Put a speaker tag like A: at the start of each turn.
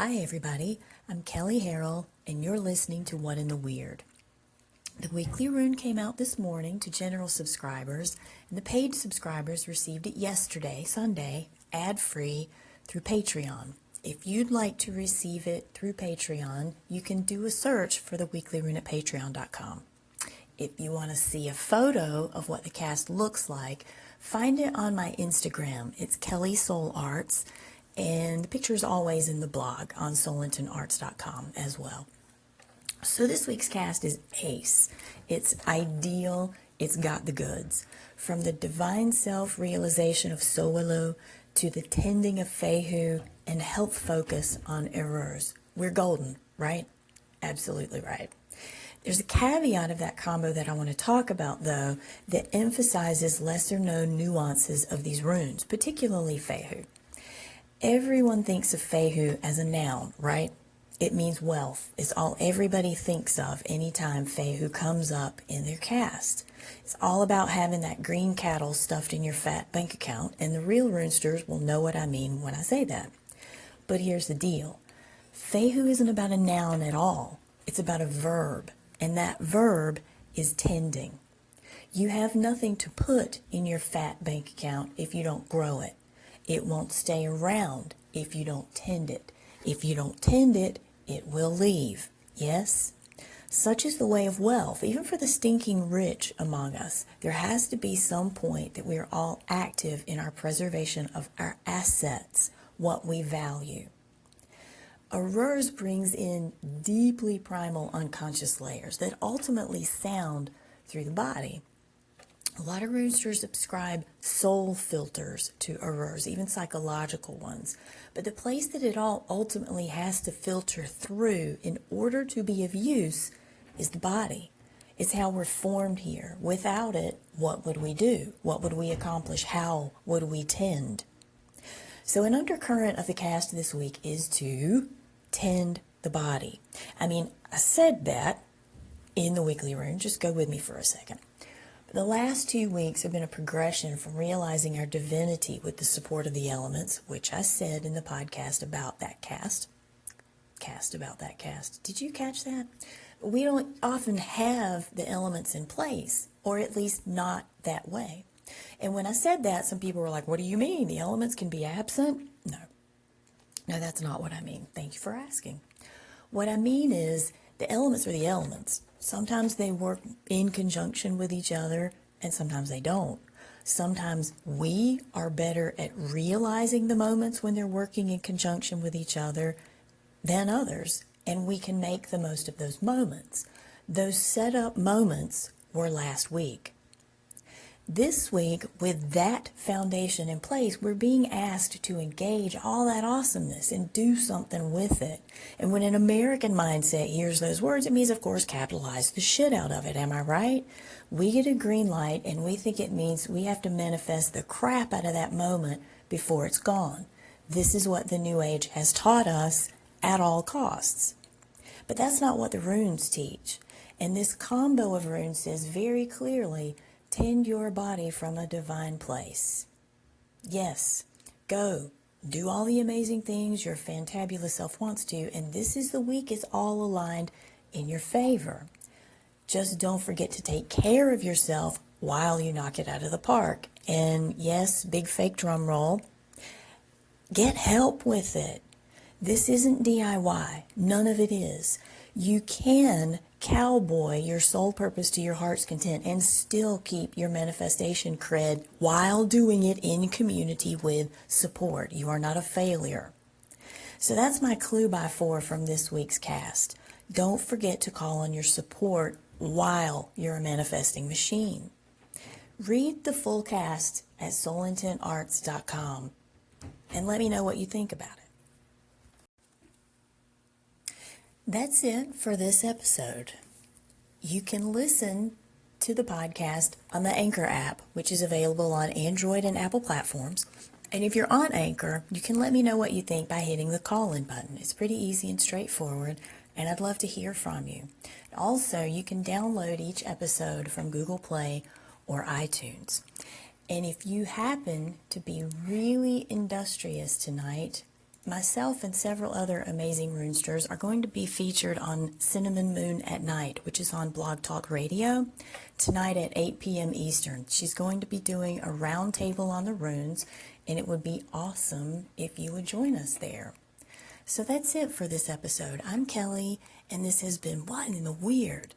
A: Hi everybody, I'm Kelley Harrell and you're listening to What in the Weird. The Weekly Rune came out this morning to general subscribers and the paid subscribers received it yesterday, Sunday, ad-free through Patreon. If you'd like to receive it through Patreon, you can do a search for the Weekly Rune at patreon.com. If you want to see a photo of what the cast looks like, find it on my Instagram. It's Kelley Soul Arts. And the picture is always in the blog on soulintonarts.com as well. So this week's cast is Ace. It's ideal. It's got the goods. From the divine self-realization of Sowelu to the tending of Fehu and health focus on errors. We're golden, right? Absolutely right. There's a caveat of that combo that I want to talk about, though, that emphasizes lesser-known nuances of these runes, particularly Fehu. Everyone thinks of Fehu as a noun, right? It means wealth. It's all everybody thinks of anytime Fehu comes up in their cast. It's all about having that green cattle stuffed in your fat bank account, and the real runesters will know what I mean when I say that. But here's the deal. Fehu isn't about a noun at all. It's about a verb, and that verb is tending. You have nothing to put in your fat bank account if you don't grow it. It won't stay around if you don't tend it. If you don't tend it, it will leave. Yes? Such is the way of wealth. Even for the stinking rich among us, there has to be some point that we are all active in our preservation of our assets, what we value. Aurors brings in deeply primal unconscious layers that ultimately sound through the body. A lot of runesters ascribe soul filters to aurors, even psychological ones. But the place that it all ultimately has to filter through in order to be of use is the body. It's how we're formed here. Without it, what would we do? What would we accomplish? How would we tend? So an undercurrent of the cast this week is to tend the body. I said that in the Weekly Rune. Just go with me for a second. The last 2 weeks have been a progression from realizing our divinity with the support of the elements, which I said in the podcast about that cast. Did you catch that? We don't often have the elements in place, or at least not that way. And when I said that, some people were like, what do you mean? The elements can be absent? No, that's not what I mean. Thank you for asking. What I mean is the elements are the elements. Sometimes they work in conjunction with each other, and sometimes they don't. Sometimes we are better at realizing the moments when they're working in conjunction with each other than others, and we can make the most of those moments. Those set-up moments were last week. This week, with that foundation in place, we're being asked to engage all that awesomeness and do something with it. And when an American mindset hears those words, it means, of course, capitalize the shit out of it. Am I right? We get a green light, and we think it means we have to manifest the crap out of that moment before it's gone. This is what the New Age has taught us at all costs. But that's not what the runes teach. And this combo of runes says very clearly, tend your body from a divine place. Yes, go. Do all the amazing things your fantabulous self wants to, and this is the week is all aligned in your favor. Just don't forget to take care of yourself while you knock it out of the park. And yes, big fake drum roll, get help with it. This isn't DIY. None of it is. You can cowboy your soul purpose to your heart's content and still keep your manifestation cred while doing it in community with support. You are not a failure. So that's my clue by 4 from this week's cast. Don't forget to call on your support while you're a manifesting machine. Read the full cast at soulintonarts.com and let me know what you think about it. That's it for this episode. You can listen to the podcast on the Anchor app, which is available on Android and Apple platforms. And if you're on Anchor, you can let me know what you think by hitting the call-in button. It's pretty easy and straightforward, and I'd love to hear from you. Also, you can download each episode from Google Play or iTunes. And if you happen to be really industrious tonight myself and several other amazing runesters are going to be featured on Cinnamon Moon at Night, which is on Blog Talk Radio, tonight at 8 p.m. Eastern. She's going to be doing a round table on the runes, and it would be awesome if you would join us there. So that's it for this episode. I'm Kelley, and this has been What in the Weird?